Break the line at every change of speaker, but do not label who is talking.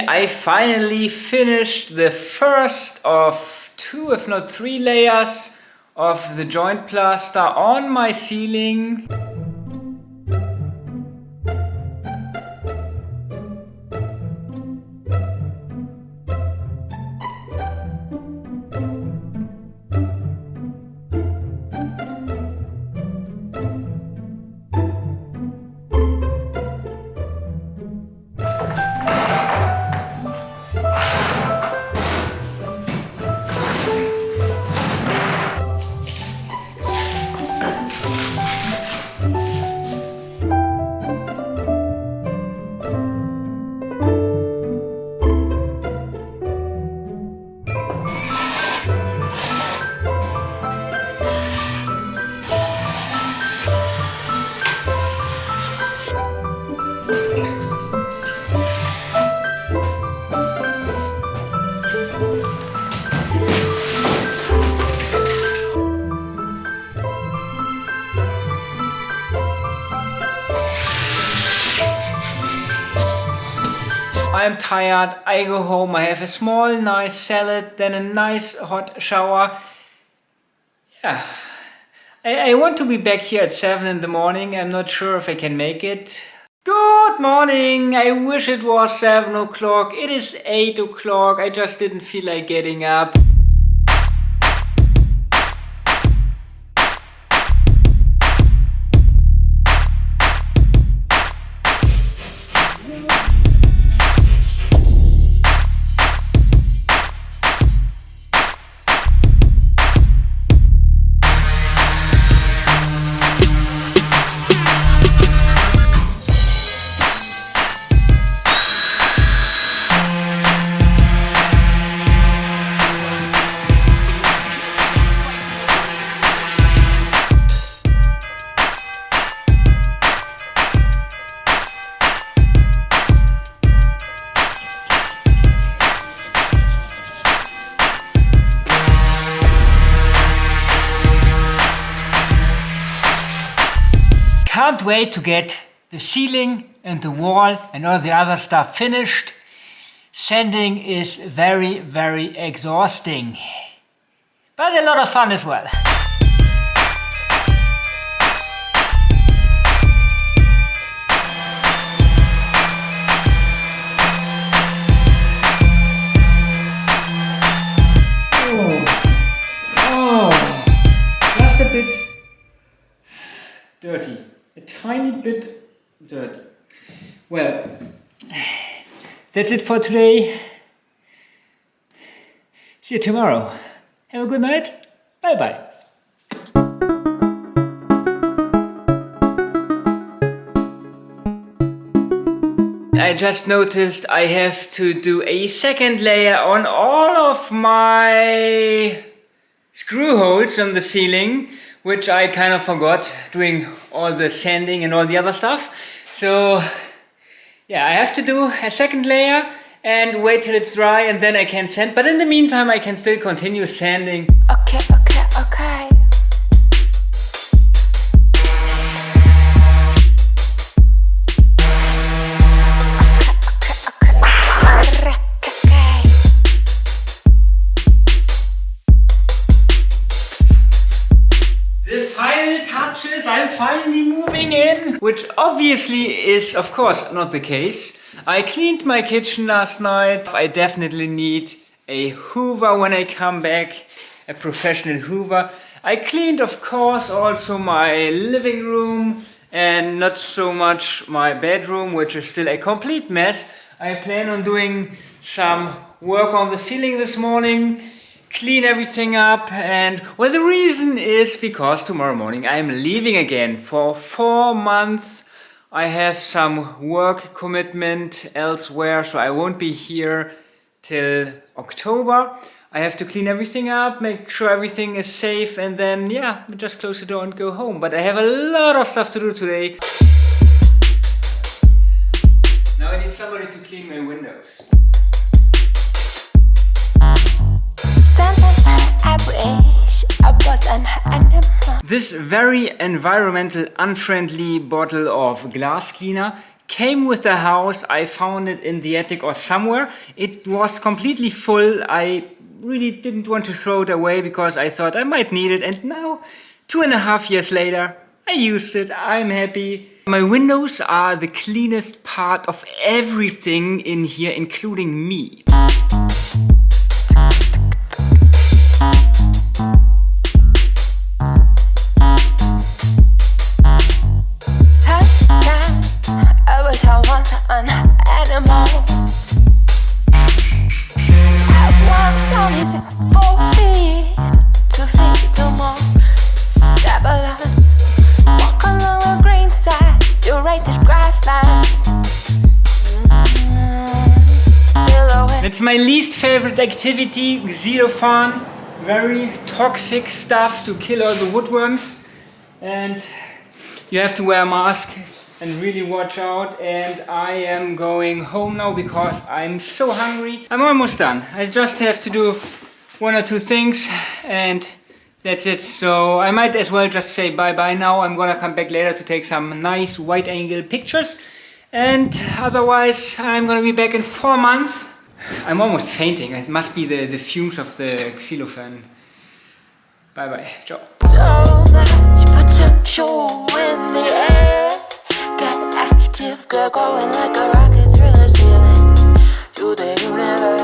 I finally finished the first of 2 if not 3 layers of the joint plaster on my ceiling. I'm tired, I go home, I have a small nice salad, then a nice hot shower. Yeah, I want to be back here at 7 in the morning. I'm not sure if I can make it. Good morning, I wish it was 7 o'clock, it is 8 o'clock, I just didn't feel like getting up. Can't wait to get the ceiling and the wall and all the other stuff finished. Sanding is very, very exhausting, but a lot of fun as well. Oh, just a bit dirty. A tiny bit dirty. Well, that's it for today. See you tomorrow. Have a good night. Bye bye. I just noticed I have to do a second layer on all of my screw holes on the ceiling, which I kind of forgot doing all the sanding and all the other stuff. So yeah, I have to do a second layer and wait till it's dry and then I can sand. But in the meantime, I can still continue sanding.
Okay.
I'm finally moving in, which obviously is of course not the case. I cleaned my kitchen last night. I definitely need a hoover when I come back, a professional hoover. I cleaned of course also my living room and not so much my bedroom, which is still a complete mess. I plan on doing some work on the ceiling this morning, clean everything up, and well, the reason is because tomorrow morning I'm leaving again for 4 months. I have some work commitment elsewhere, so I won't be here till October. I have to clean everything up, make sure everything is safe, and then yeah, just close the door and go home. But I have a lot of stuff to do today. Now I need somebody to clean my windows. This very environmental unfriendly bottle of glass cleaner came with the house. I found it in the attic or somewhere. It was completely full. I really didn't want to throw it away because I thought I might need it, and now 2.5 years later I used it. I'm happy. My windows are the cleanest part of everything in here, including me.
I wish I was an animal. I want Sony ZV-1, 2 feet or more. Stabilize, walk along a green side, durated grasslands.
That's my least favorite activity, xylophone. Very toxic stuff to kill all the woodworms. And you have to wear a mask and really watch out. And I am going home now because I'm so hungry. I'm almost done. I just have to do 1 or 2 things and that's it. So I might as well just say bye-bye now. I'm gonna come back later to take some nice wide angle pictures. And otherwise I'm gonna be back in 4 months. I'm almost fainting. It must be the fumes of the xylophone. Bye-bye. Ciao.
So much potential in the air. Get active, get going like a rocket through the ceiling to the universe.